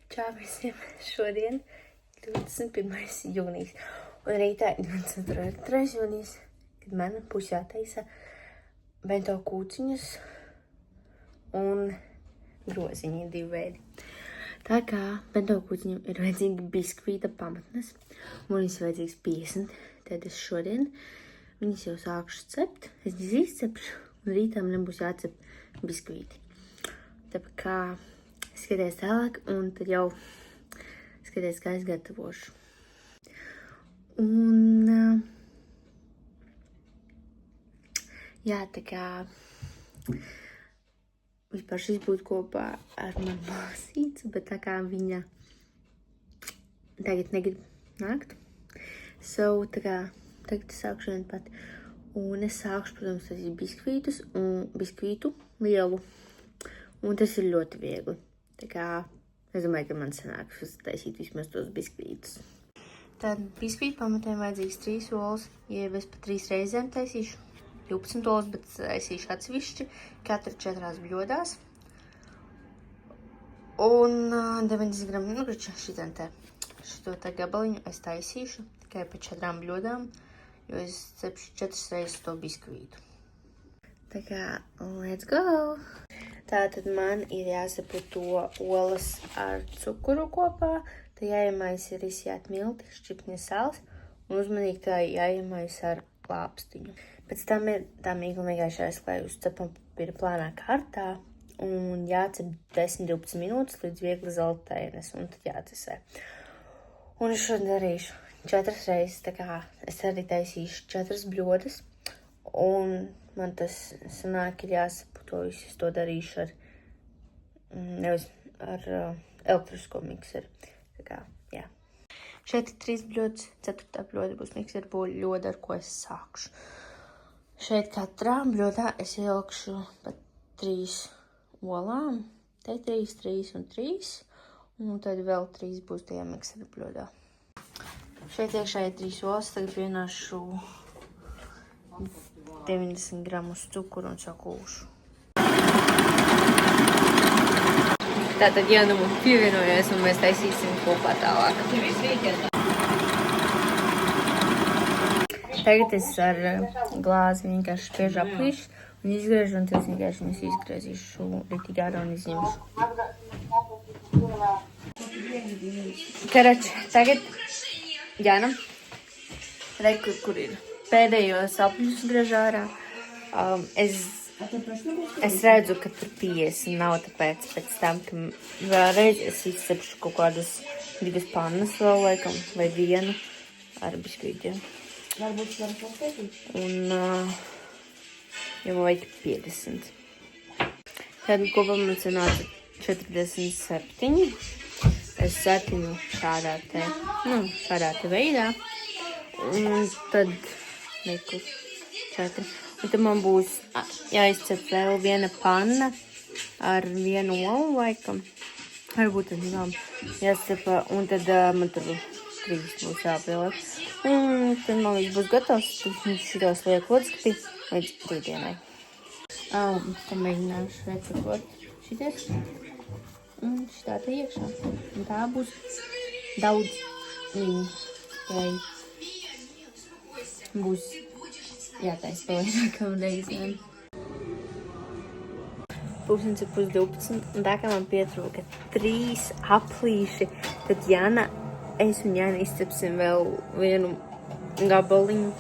Čau visiem! Šodien 21. jūnijas un rītā 23. jūnijas, kad man būs jātaisa bento kūciņas un groziņi, divi veidi. Tā kā bento kūciņam ir vajadzīga biskvīta pamatnes, un viņas vajadzīgs 50, tad es šodien viņas jau sākšu cept, es viņas izcepšu, un rītā man būs jācep biskvīti. Tāpēc kā skaties tālāk, un tad jau skaties, kā es gatavošu. Un, jā, tā kā vispār šis būtu kopā ar manu māsīcu, bet tā kā viņa tagad negrib nākt, tā kā tagad es sākšu vien pat. Un es sākšu, protams, taisīt biskvītu lielu, un tas ir ļoti viegli. Tā kā es domāju, ka man sanāks uztaisīt vismaz tos biskvītus. Tad biskvītu pamatēm vajadzīgs 3 olas, ja es pa 3 reizēm taisīšu 12 olas, bet taisīšu atsevišķi, katra 4 bļodās. Un 90 gramu, šito te gabaliņu es taisīšu tikai pa 4 bļodām, jo es cepšu 4 reizes to biskvītu. Tā kā, let's go! Tātad man ir jāsapa to olas ar cukuru kopā, tā jāiemaisa risjāt milti, šķipņa sāls un uzmanīgi tā jāiemaisa ar lāpstiņu. Pēc tam ir tā mīkla vienkārši jāizklāj uz cepamapīra plānā kārtā un jācep 10-12 minūtes līdz viegli zeltainas un tad jācesē. Un es šodien darīšu 4 reizes, tā kā es arī taisīšu 4 bļodas un man tas sanāk ir jāsapa to visu, es to darīšu ar, nevis ar elektrisko mikseru, tā kā, jā. Šeit ir 3 bļodas, 4. bļoda būs mikseru bļoda, ar ko es sākšu. Šeit katrā bļodā es ielikšu pa 3 olām, te 3, 3 un 3, un tad vēl 3 būs tajā mikseru bļodā. Šeit iekšā ir 3 olas, tagad vienāšu 90 gramus cukuru un sakūšu. Tātad, ja nu pievienojies un mēs taisīsim kopā tālāk. Tagad es ar glāzi vienkārši spiežu aplīšu un izgriežu, un tad vienkārši viņus izgriezīšu ritīgi ārā un izņemšu. Karač, tagad Jānam, reku, kur ir pēdējos apļus griež ārā. Es redzu, ka tur 50 nav, tāpēc pēc tam, ka vēlreiz es izcepšu kaut kādas 2 pannas vēl laikam, vai 1 ar biskvītiem. Varbūt var paskatīt. Un, jau man vajag 50. Tad kopā man sanāca 47. Es septiņu šādā te veidā. Un tad nekur 4. Un tad man būs jāizcep vēl 1 panna ar 1 olu laikam. Varbūt tad jācepa, un tad man tur 3 būs jāpieliek. Un tad man viss būs gatavs, tad šitos liek lodskapī līdz rītdienai. Tad mēģināšu recepot šities. Un šitā te iekšā. Un tā būs daudz viņu. Būs jātais to vairākam reizēm. 11:30, un tā kā man pietrūka 3 aplīši, tad es un Jāna izcepsim vēl 1 gabaliņu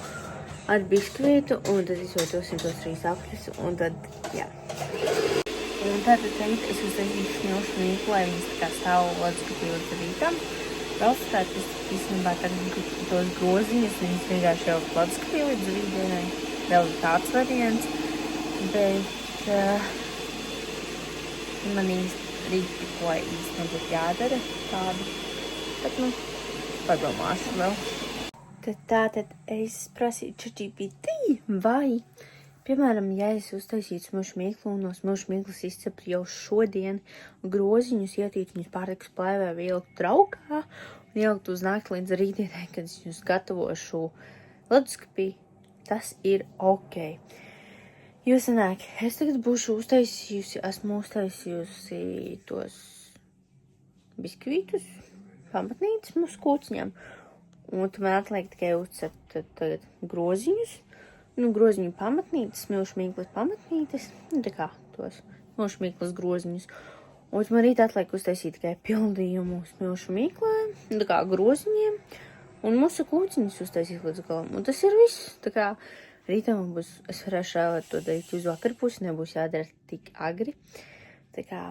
ar biskvītu, un tad izvietosim tos 3 apļus, un tad, jā. Un tātad tagad es uztaisīšu smilšu mīklu, lai viņas tā kā stāv lodskapī līdz rītam. Vēl tātad es īstenībā tagad tos groziņus, viņas vienkārši jau lodskapī līdz rītdienai. Vēl ir tāds variants, bet man rīti, ko īsti nebūtu jādara tādu. Bet, padomāšu vēl. Tad tātad es prasīju ChatGPT, vai, piemēram, ja es uztaisītu smilšu mīklu un no smilšu mīklas izceptu jau šodien groziņus, ietītu viņus pārtikas plēvē, ielikt traukā un ielikt uz nakti līdz rītdienai, kad es viņus gatavošu leduskapī, tas ir ok. Jo sanāk, es tagad būšu esmu uztaisījusi tos biskvītus, pamatnītes mūsu kūciņām. Un tu man atliek tikai uzcept tagad groziņus. Nu, groziņu pamatnītes, smilšu mīklas pamatnītes. Nu, tā kā tos smilšu mīklas groziņus. Un man rīt atliek uztaisīt tikai pildījumu smilšu mīklēm, tā kā groziņiem. Un mūsu kūciņus uztaisīt līdz galam. Un tas ir viss. Tā kā rītā man būs, es varēšu šāvēt to darīt uz vakarpusi, nebūs jādara tik agri. Tā kā,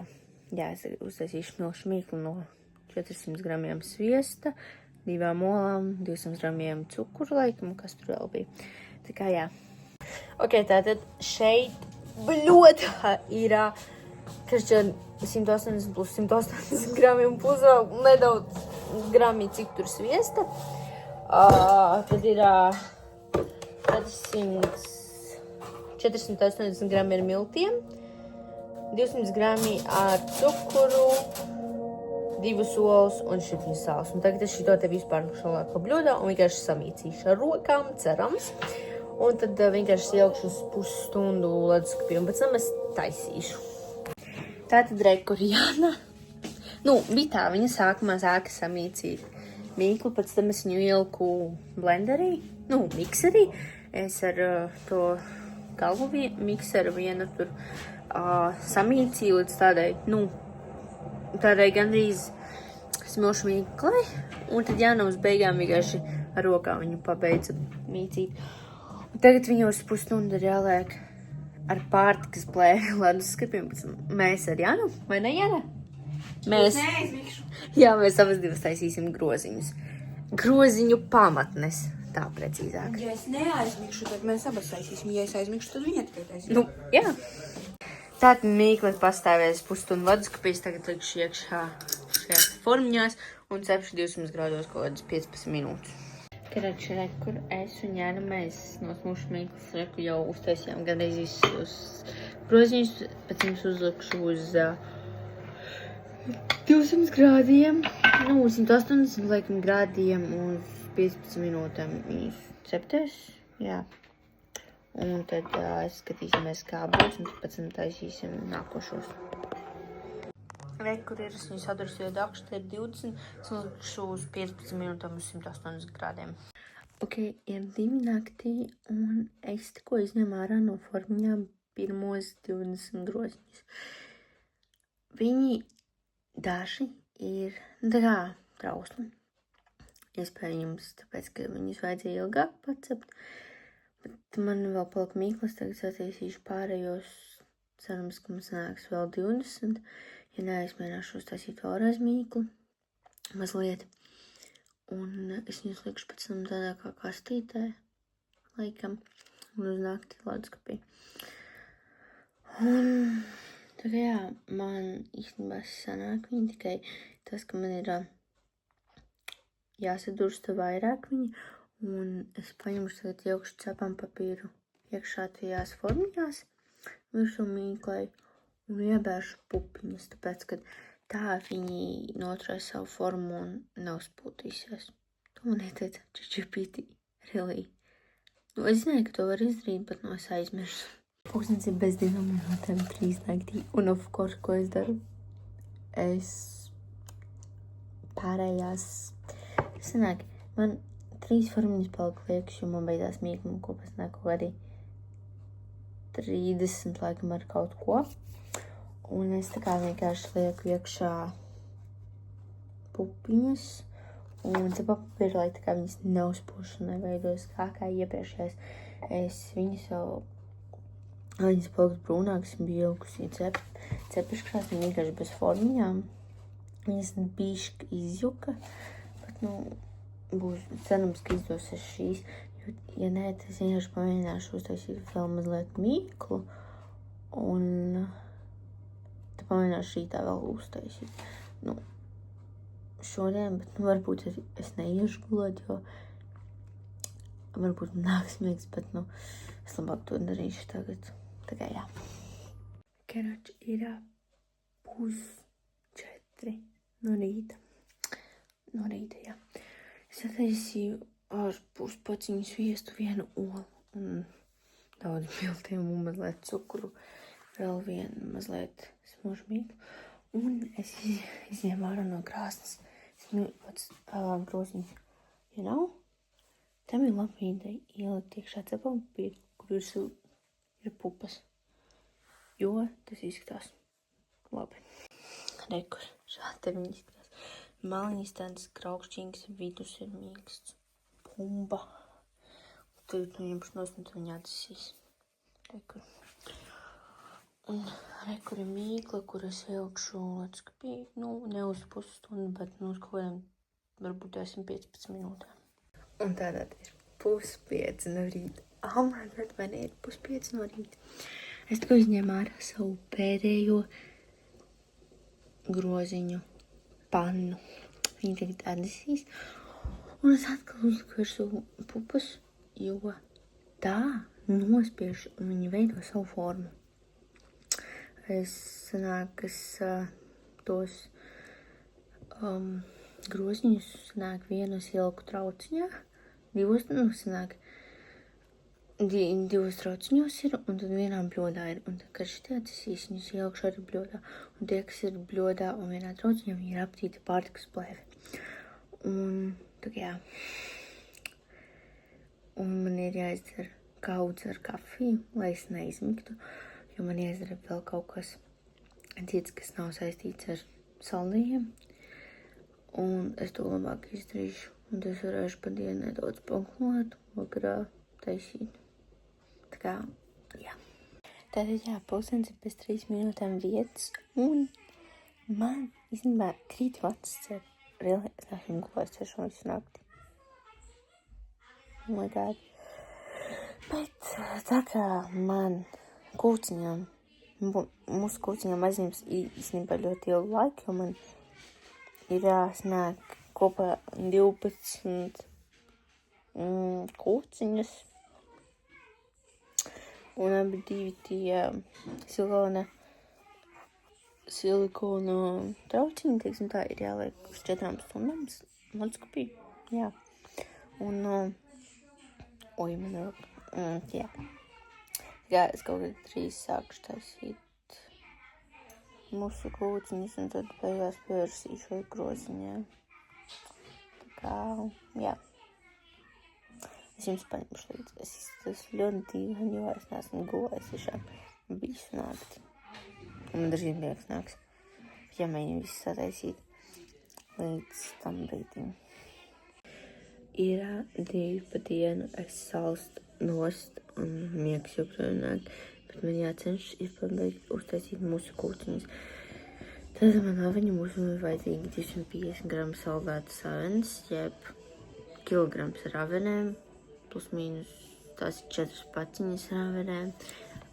jā, es uztaisīšu smilšu mīklu no 400 gramiem sviesta, 2 olām, 200 gramiem cukuru laikam, kas tur vēl bija. Tā kā, jā. Ok, tātad šeit bļodā ir, karšķi 180 plus 180 gramiem plus vēl nedaudz grami, cik tur sviesta. Tad ir 480 grami ar miltiem, 200 grami ar cukuru, 2 olas un šķipņu sāls. Un tagad es šito te vispār šalāku pa bļodā un vienkārši samīcīšu ar rokām, cerams. Un tad vienkārši ielikšu uz pusstundu leduskapī un pēc tam es taisīšu. Tātad Rekurjāna. Nu, bija tā, viņa sākumā sāka samīcīt mīklu, pēc tam es viņu ieliku blenderī, nu, mikserī. Es ar to galvu mikseru vienu tur samīcīju līdz tādai, nu, tādai gandrīz smilšu mīklai. Un tad jāna uz beigām vienkārši ar rokām viņu pabeidza mīcīt. Un tagad viņu uz pusstundu ir jāliek ar pārtikas plēvi leduskapī. Mēs ar Jānu, vai ne, Jāna? Mēs neaizmikšu. Jā, mēs abas divas taisīsim groziņus. Groziņu pamatnes, tā precīzāk. Ja es neaizmikšu, tad mēs abas taisīsim. Ja es aizmikšu, tad viņa tikai taisīs. Nu, jā. Tātad mīkli pastāvēs pusstundu leduskapī, tagad likšu iekšā šajās formiņās un cepšu 200 grādos kaut kādas 15 minūtes. Karači, kur es un Jāna mēs no smilšu mīklas jau uztaisījām gandrīz visus groziņus, pēc jums uzlikšu uz 200 grādiem, nu, 180 laikam grādiem uz 15 minūtēm viņus ceptēs, jā. Un tad skatīsimies, kā būs, un pēc tam taisīsim nākošos. Kur ir, es viņu sadursīju dakšu, ir 20, es uzlikšu uz 15 minūtēm uz 180 grādiem. Ok, ir 2 naktī, un es tikko izņemu ārā no formiņām pirmos 20 groziņus. Viņi daži ir, tā kā, trausli. Iespējams, tāpēc, ka viņus vajadzēja ilgāk pacept, bet man vēl palika mīklas, tagad sataisīšu pārējos, cerams, ka man sanāks vēl 20. Ja neaizmierināšu uztaisīt vēlreiz mīklu, mazliet, un es viņus likšu pēc tam tādā kā kastītē, laikam, un uz nakti leduskapī. Un tā kā jā, man īstenībā sanāk viņi tikai tas, ka man ir jāsadursta vairāk viņi, un es paņemšu tagad ielikšu cepam papīru iekšā tajās formiņās, virsū mīklai, un iebēršu pupiņas, tāpēc, ka tā viņi noturēs savu formu un neuzpūtīsies. To man ieteica Čečipītī, really. Nu, es zināju, ka to var izdarīt, bet es aizmirsu. Pūkstens ir bez 2 minūtēm 3 naktī, un of course, ko es daru? Es pārējās, sanāk, man 3 formiņas palika liekas, jo man beidzās mīklu, ko pēc nāk kaut kādi 30 laikam ar kaut ko. Un es tā kā vienkārši lieku iekšā pupiņas un cepapapīru, lai tā kā viņas neuzpūš un neveidojas kā iepriekšējais. Es viņas jau, viņas palikt brūnākas un bija ielikusi cepiškrās un vienkārši bez formiņām. Viņas bišķi izjuka, bet, nu, būs cerams, ka izdosies šīs. Jo, ja nē, tad es vienkārši pamēģināšu uztaisīt vēl mazliet mīklu un pamēģināšu rītā vēl uztaisīt. Nu, šodien, bet varbūt es neiešu gulēt, jo varbūt nāks miegs, bet, es labāk to darīšu tagad. Tā kā jā. Karači ir 3:30 no rīta. No rīta, jā. Es attaisīju ar puspaciņu sviestu 1 olu un daudz miltiem un mazliet cukuru. Vēl vienu mazliet smilšu mīklu. Un es izņēmu ārā no krāsnes. Es mīlu pats groziņus. You know? Tam ir laba ideja ielikt iekšā cepamapīru, kur ir pupas. Jo tas izskatās labi. Rekur, šādi te viņi izskatās. Maliņas tādas kraukšķīgas, vidus ir mīksts. Pumba. Tur viņam šnosnot viņa atsīs. Rekur. Un rekur ir mīkla, kuras ielikšu lecskapī, ne uz pusstundu, bet uz kaut kādiem, varbūt 10-15 minūtēm. Un tātad ir 4:30 no rīta. Oh my god, vai ne ir 4:30 no rīta? Es tikko izņēmu ārā savu pēdējo groziņu pannu. Viņa tagad atnesīs. Un es atkal uzliku virsū pupas, jo tā nospiež un viņa veido savu formu. Es tos groziņus vienu es ieliku trauciņā, divos trauciņos ir, un tad vienā bļodā ir. Un tad, kad šitie atsīs, viņus ielikšu arī bļodā. Un tie, kas ir bļodā un vienā trauciņā, viņi ir aptīti pārtikas plēvi. Un tā kā jā. Un man ir jāizdara kaudze ar kafiju, lai es neizmiktu. Jo man jāizdara vēl kaut kas cits, kas nav saistīts ar saldējiem. Un es to labāk izdarīšu. Un es varēšu pa dienu nedaudz paklot, vakarā taisīt. Tā kā, jā. Tātad, jā, pulkstenis ir pēc 3 minūtēm vietas. Un man, īstenībā, krīt vacis cer. Really, es neesmu gulējis tiešām visu nakti. Oh my god. Bet tā kā man mūsu kūciņām aizņems īstenībā ļoti ilgu laiku, jo man ir jāsnāk kopā 12 kūciņas. Un abi divi tie silikona trauciņi, teiksim tā, ir jāliek uz 4 stundām lecskapī. Jā. Un, man ir, jā. Jā, es kaut kad 3 sākšu taisīt mūsu kūciņas, un tad beigās pievērsīšu ar groziņā. Tā kā, jā. Es jums paņemšu līdzi. Es izskatos ļoti dīvaini, jo es neesmu gulējis tiešām visu nakti. Un man dažiem liekas nāks, ja mēģinu visu sataisīt līdz tam brīdim. Ir 2 pa dienu, es salstu nost un miegs joprojām nāk, bet man jācenšas pabeigt uztaisīt mūsu kūciņas. Tad manā mūsu ir vajadzīgi 250 gramu saldētas avenes, jeb kilograms ar avenēm, plus mīnus tās ir 4 paciņas ar avenēm.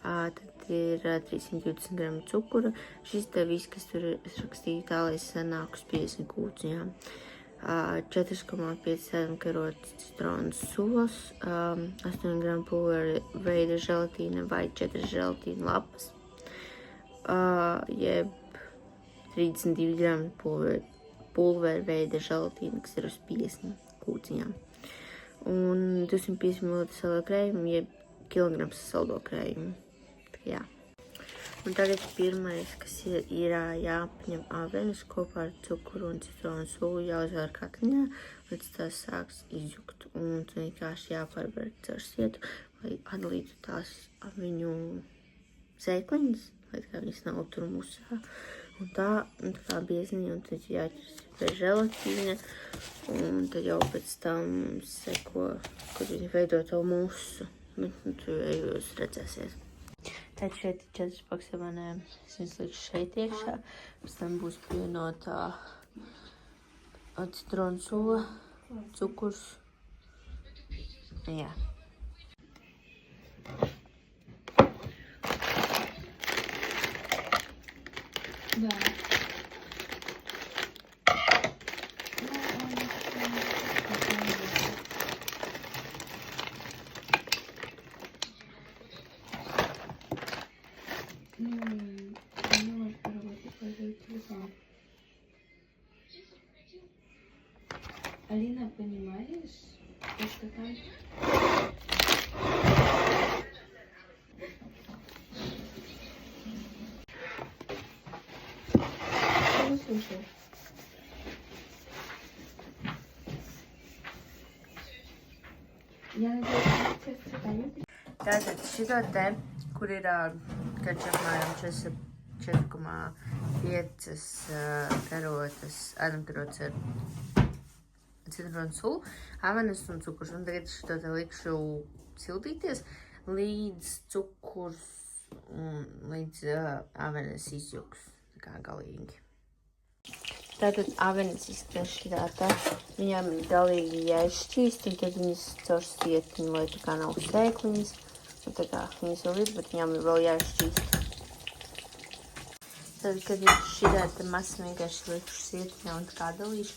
Tad ir 320 gramu cukura. Šis te viss, kas tur ir, es rakstīju tā, lai es sanāku uz 50 kūciņām. 4,5 karotes citronas sulas, 8 gramu pulvera veida želatīna vai 4 želatīna lapas, jeb 32 gramu pulvera veida želatīna, kas ir uz 50 kūciņām. Un 250 ml saldo krējumu, jeb kilograms saldo krējumu. Jā. Un tagad pirmais, kas ir jāpaņem avenes kopā ar cukuru un citronu sulu, jāuzvēr katliņā, līdz tās sāks izjukt. Un tu vienkārši jāpārber caur sietu, lai atdalītu tās aveņu sēkliņas, lai tā viņas nav tur musā. Un tā kā biezniņa, un tad jāķers pie želatīna, un tad jau pēc tam seko, kad viņi veido to musu. Tu jūs redzēsies. Tad šeit ir 4 paks avenēm. Es viņas likšu šeit iekšā. Pēc tam būs pievienotā citronu sula, cukurs. Jā. Да. Алина, понимаешь, что там... viņš ir. Tātad šito te, kur ir, kad apmēram 4,5 karotes, ēdamkarotes ar citronu sulu, avenes un cukurs. Un tagad šito te likšu sildīties, līdz cukurs un līdz avenes izjuks, tā kā galīgi. Tātad avenes izskatās šitā tā, viņām ir galīgi jāizšķīst, un tad viņas caur stietiņu, lai tā kā nav sēkliņas, un tā kā viņas vēl ir, bet viņām ir vēl jāizšķīst. Tad, kad ir šitā tā masa, vienkārši likšu stietiņā un tā kā dalīšu,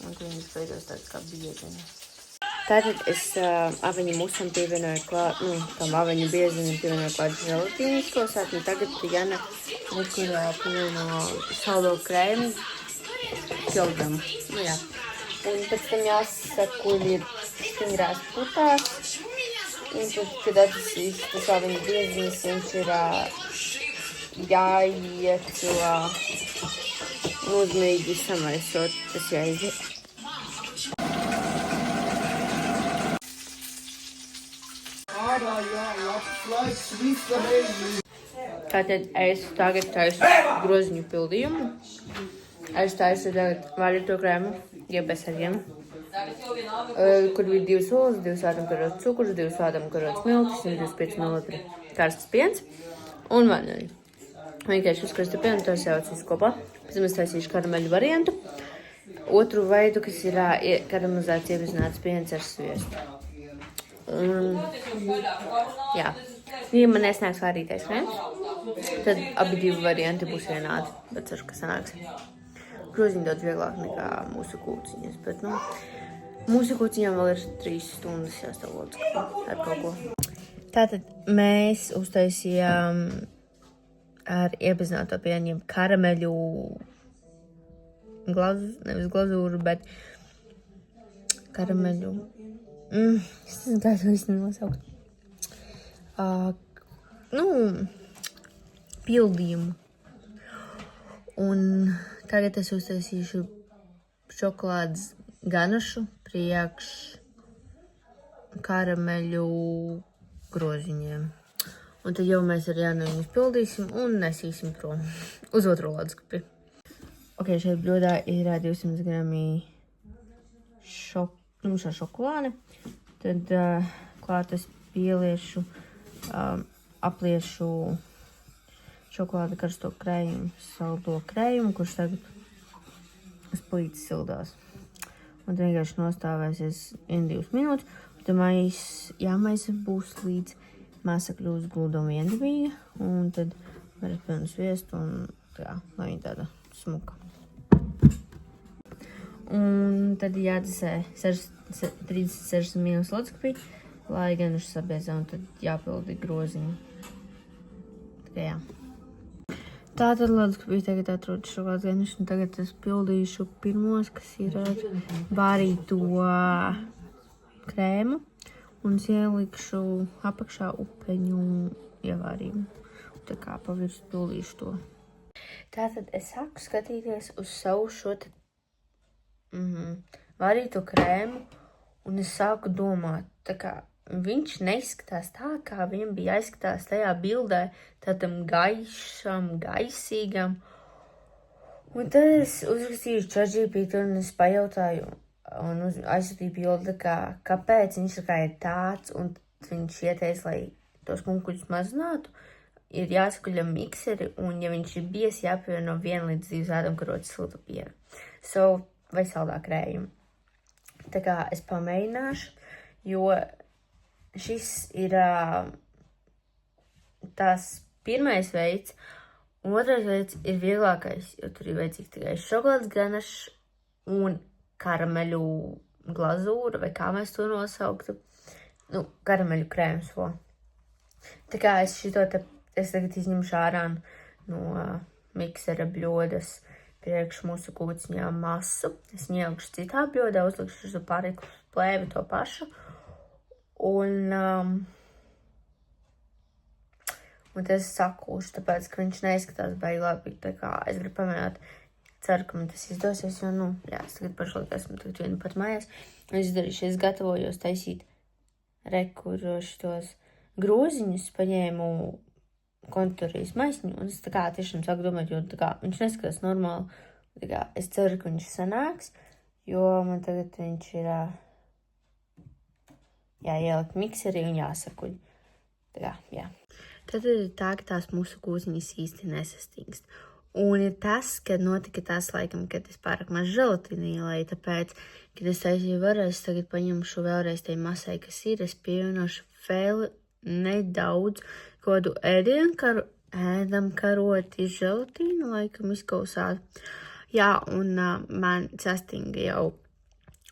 un tad viņas beidos tāds kā bieziņa. Tātad es aveņu musam pievienoju klāt, tam aveņu bieziņam pievienoju klāt želatīnas kosāt, un tagad Jana likurā pievieno saldo krēmu, kilogramu, jā. Un pēc tam jāsaka, kur ir stingrās putās, un tad, kad atlasīs tas aveņu bieziņas, viņš ir jāiecilā uzmīgi samaisot, tas jāiziet. Tātad es tagad taisu groziņu pildījumu. Es taisu tagad vārīto krēmu, jeb besariem, kur ir 2 olas, 2 ēdamkarotes cukurs, 2 ēdamkarotes miltis, 125 ml karstas piens un vanili. Vienkārši uzkarsta pienu, to sajauc visu kopā. Pēc tam es taisīšu karameļu variantu. Otru veidu, kas ir karamelizēts iepazināts piens ar sviestu. Jā. Ja man nesnāks vārītais krēms, tad abi divi varianti būs vienādi, bet ceru, ka sanāks. Groziņi daudz vieglāk nekā mūsu kūciņas, bet, mūsu kūciņām vēl ir 3 stundas jāstāv lodzekļi ar kaut ko. Tātad mēs uztaisījām ar iepazināto pienu, jeb karameļu nevis glazūru, bet karameļu, es nezinu, kā to īsti nosaukt. Pildījumu. Un tagad es uztaisīšu šokolādes ganašu priekš karameļu groziņiem. Un tad jau mēs ar Jānu viņus pildīsim un nesīsim prom uz otro ledusskapi. Ok, šeit bļodā ir 200 grami šokolāde. Tad klāt es pieliešu, apliešu šokolādi karsto krējumu, saldo krējumu, kurš tagad uz plītis sildās. Un tad vienkārši nostāvēsies 1-2 minūtes, un tad jāmaisa būs līdz masa kļūst glūda un viendabīga, un tad varat pilnu sviestu, un tā, lai viņa tāda smuka. Un tad jādzesē 30-60 minūtes ledusskapī, lai ganuši sabiezā, un tad jāpildi groziņi. Tā jā. Tātad ledusskapī tagad atrodas šokolādes ganuši, un tagad es pildīšu pirmos, kas ir ar vārīto krēmu, un es ielikšu apakšā upeņu ievārījumu. Tā kā pa virsmu pildīšu to. Tātad es sāku skatīties uz savu šo te vārīto krēmu, un es sāku domāt, tā kā viņš neizskatās tā, kā viņam bija jāizskatās tajā bildē, tādam gaišam, gaisīgam. Un tad es uzrakstīju ChatGPT un es pajautāju un aizsūtīju bildi, kāpēc viņš tā kā ir tāds, un viņš ieteica, lai tos kunkuļus mazinātu, ir jāsakuļam mikseri, un ja viņš ir bies, jāpievieno 1 līdz 2 ēdamkarotes silta piena. Vai saldā krējuma. Tā kā es pamēģināšu, jo šis ir tās pirmais veids, un otrais veids ir vieglākais, jo tur ir vajadzīgs tikai šokolādes ganašs un karameļu glazūra, vai kā mēs to nosauktu, karameļu krēms. Tā kā es tagad izņemšu ārā no miksera bļodas priekš mūsu kūciņām masu. Es viņu ielikšu citā bļodā, uzlikšu uz pārīku plēvi to pašu. Un tas sakūšu, tāpēc, ka viņš neizskatās baigi labi. Tā kā es gribu pamēģināt ceru, ka man tas izdosies, jo, jā, es tagad pašlaik esmu vienu pat mājās. Es izdarīšu, es gatavojos taisīt šitos groziņus, paņēmu konditorijas maisiņu, un es tā kā tiešām sāku domāt, jo tā kā viņš neskatās normāli. Tā kā es ceru, ka viņš sanāks, jo man tagad viņš ir jāielikt mikserī un jāsakuļ. Tā kā, jā. Tad ir tā, ka tās mūsu kūziņas īsti nesastingst. Un ir tas, kad notika tas, laikam, kad es pārāk maz želatīnu ielēju, tāpēc, kad es taisīju varēs, tagad paņemšu vēlreiz tai masai, kas ir, es pievienošu vēl nedaudz kādu ēdamkaroti želatīnu, laikam izkausāt. Jā, un man sastinga jau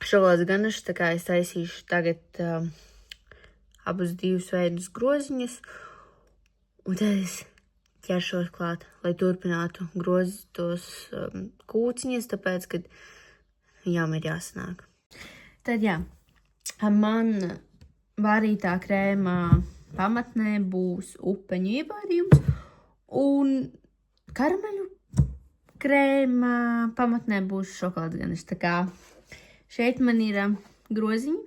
šokolādes ganašu, tā kā es taisīšu tagad abus divus veidus groziņus, un tad es ķeršos klāt, lai turpinātu grozīt tos kūciņas, tāpēc, kad viņām ir jāsanāk. Tad jā, man vārītā krēmā pamatnē būs upeņu ievārījums, un karameļu krēmā pamatnē būs šokolādes ganaša. Tā kā šeit man ir groziņi.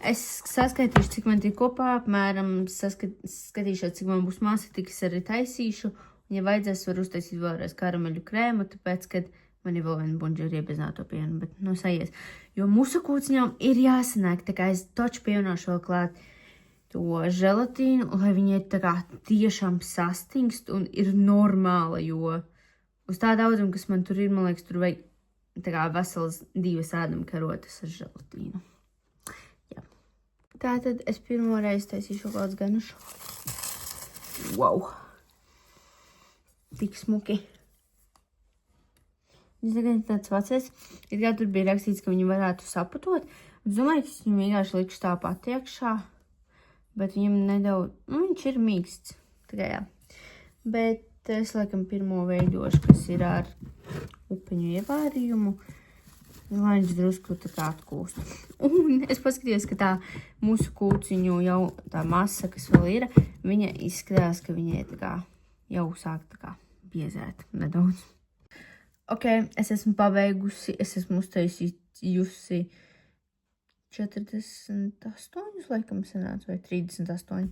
Es saskaitīšu, cik man tie kopā, apmēram skatīšos, cik man būs masa, tik es arī taisīšu. Un, ja vajadzēs, var uztaisīt vēlreiz karameļu krēmu, tāpēc, kad man ir vēl viena buņģa ar iebezināto pienu, bet sajies. Jo mūsu kūciņām ir jāsanāk, tā kā es toču pievienošu vēl klāt to želatīnu, lai viņi ir tā kā tiešām sastingst un ir normāla, jo uz tā daudzumu, kas man tur ir, man liekas, tur vajag tā kā veselas 2 ēdamkarotes ar želatīnu. Tātad es pirmo reizi taisīšu šokolādes ganašu. Wow! Tik smuki. Es tagad tāds vecais, it kā tur bija rakstīts, ka viņi varētu saputot. Es domāju, ka es viņu vienkārši likšu tāpat iekšā, bet viņam nedaudz, viņš ir mīksts. Tikai jā. Bet es laikam pirmo veidošu, kas ir ar upeņu ievārījumu. Lai viņš drusku tā kā atkūst. Un es paskatījos, ka tā mūsu kūciņu jau tā masa, kas vēl ir, viņa izskatās, ka viņai tā kā jau sāk tā kā biezēt nedaudz. Ok, es esmu pabeigusi, es esmu uztaisījusi 48, laikam sanāca, vai 38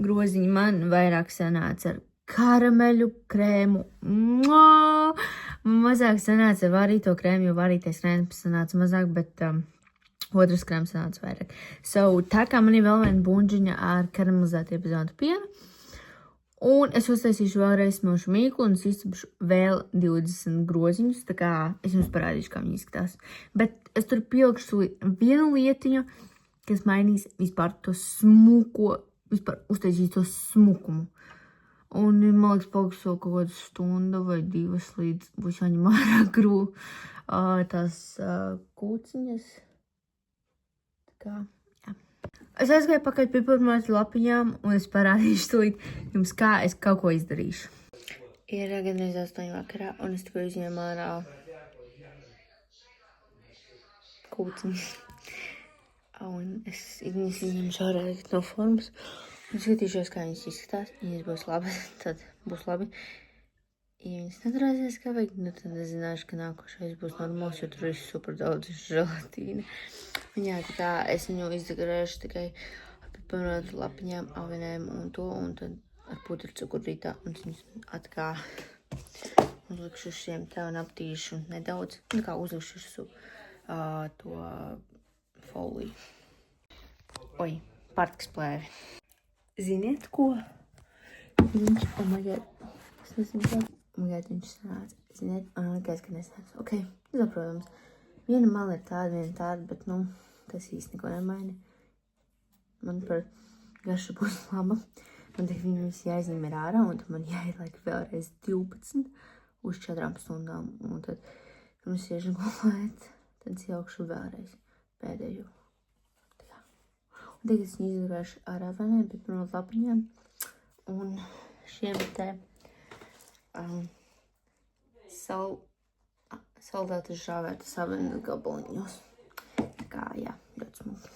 groziņi. Man vairāk sanāca ar karameļu krēmu. Mazāk sanāca ar vārīto krēmu, jo vārītais krēms sanāca mazāk, bet otrs krēms sanāca vairāk. Tā kā man ir vēl viena buņģiņa ar karamelizētu iebezinātu pienu, un es uztaisīšu vēlreiz smilšu mīklu un izcepšu vēl 20 groziņus, tā kā es jums parādīšu, kā viņi izskatās. Bet es tur pielikšu vienu lietiņu, kas mainīs vispār to smuko, vispār uztaisīs to smukumu. Un, man liekas, paliks vēl kaut kādu stundu vai 2, līdz būs jāņem ārā tās kūciņas. Tā kā, jā. Es aizgāju pakaļ pie pirmās lapiņām, un es parādīšu tūlīt jums, kā es kaut ko izdarīšu. Ir gandrīz 8 vakarā, un es tikko izņēmu ārā kūciņas. Un es izņemšu ārā no formas. Es skatīšos, kā viņas izskatās. Ja viņas būs labi, tad būs labi. Ja viņas nedarāsies, kā vajag, tad es zināšu, ka nākošais būs normāls, jo tur ir super daudz želatīna. Un jā, tā es viņu izdekorēšu tikai ar piparmētru lapiņām, avinēm un to, un tad ar pudru cukurrītā. Un viņus atkā uzlikšu šiem te un aptīšu nedaudz. Un kā uzlikšu to foliju. Oi, pārtikas plēvi. Ziniet, ko? Viņš, oh my god, es nezinu, kā. Oh my god, viņš sanāca. Ziniet, man likās, ka nesanāca. Ok, saprotams. Viena mala ir tāda, viena tāda, bet, tas īsti neko nemaina. Man par garšu būs laba. Man tiek viņu visi jāizņem ir ārā, un tad man jāieliek vēlreiz 12 uz 4 stundām. Un tad, pirms iešu gulēt, tad ielikšu vēlreiz pēdējo. Un tagad es viņu izdarīšu ar avenēm, bet no lapiņām un šiem te saldētas žāvētas avenes gabaliņos. Tā kā, jā, ļoti smuki.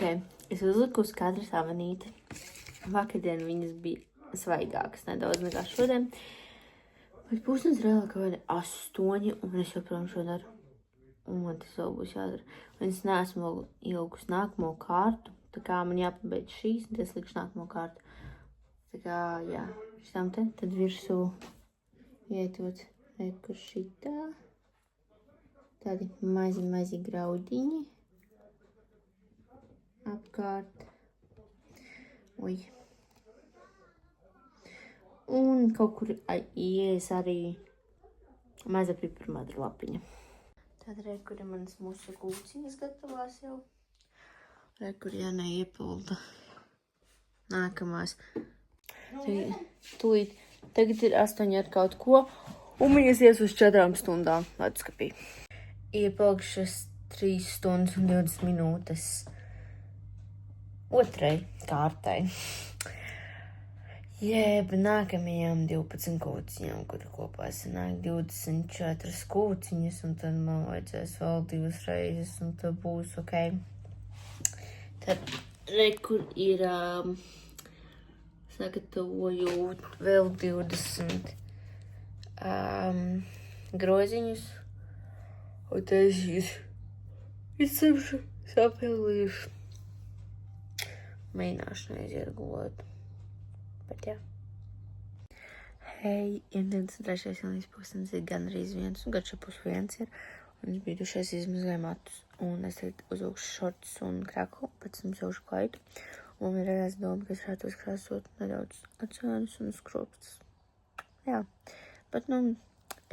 Ok, es uzliku uz katras avanīti. Vakardien viņas bija svaigākas nedaudz nekā šodien. Bet pusdienas reāli kaut kādi 8, un es joprojām šo daru. Un man tas vēl būs jādara. Un es neesmu vēl ielikusi nākamo kārtu. Tā kā man jāpabeidz šīs, un es likšu nākamo kārtu. Tā kā, jā, šitām te, tad virsū ietot, kur šitā. Tādi mazi graudiņi. Apkārt. Ui. Un kaut kur ies arī maza piparmadra lapiņa. Tad re, kur ir manas musa kūciņas gatavās jau. Re, kur Jāna iepilda nākamās. Tūlīt. Tagad ir 8 ar kaut ko, un viņas ies uz 4 stundām leduskapī. Iepilgšas 3 stundas un 20 minūtes otrai kārtai. Jeb nākamajām 12 kūciņām, kur kopā sanāk 24 kūciņas, un tad man vajadzēs vēl 2 reizes, un tad būs ok. Tad re, kur ir sagatavoju vēl 20 groziņus, un tad es izcepšu, sapēlīšu. Mēģināšu neaiziet gulēt. Bet jā. Hei, ir 23. līdz pulkstenis ir gan arī 1, un gan 1:30 ir. Un es biju dušais izmazgāju matus. Un es tagad uzvilkšu šortus un kraku, pēc tam saušu klaitu. Un man ir redzēs doma, ka es varētu uzkrāsot nedaudz atsēnus un skropstas. Jā. Bet,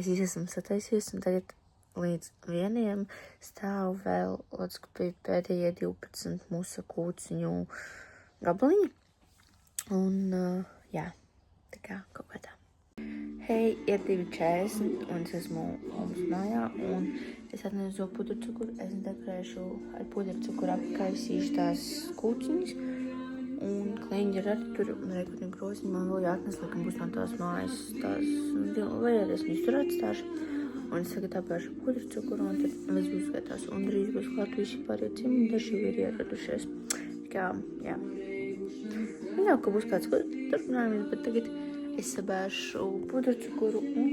es esmu sataisies, un tagad līdz 1 stāv vēl leduskapī pēdējie 12 musa kūciņu gabaliņi. Un, jā, tā kā kaut kā tā. Hei, ir 2:40, un es esmu mums mājā, un es atnesu pudrcukuru. Es dekorēšu ar pudrcukuru apkaisīšu tās kūciņas, un kliņģi ir arī tur, un rekuriem groziņi man vēl jāatnes, laikam būs no tās mājas, vai arī es viņus tur atstāšu. Un es tagad apēšu pudrcukuru, un tad viss būs gatavs, un drīz būs klāt visi pārējie ciemi, daži ir ieradušies. Tā kā, jā. Man jau, ka būs kāds turpinājums, bet tagad es sabēršu pudrcukuru un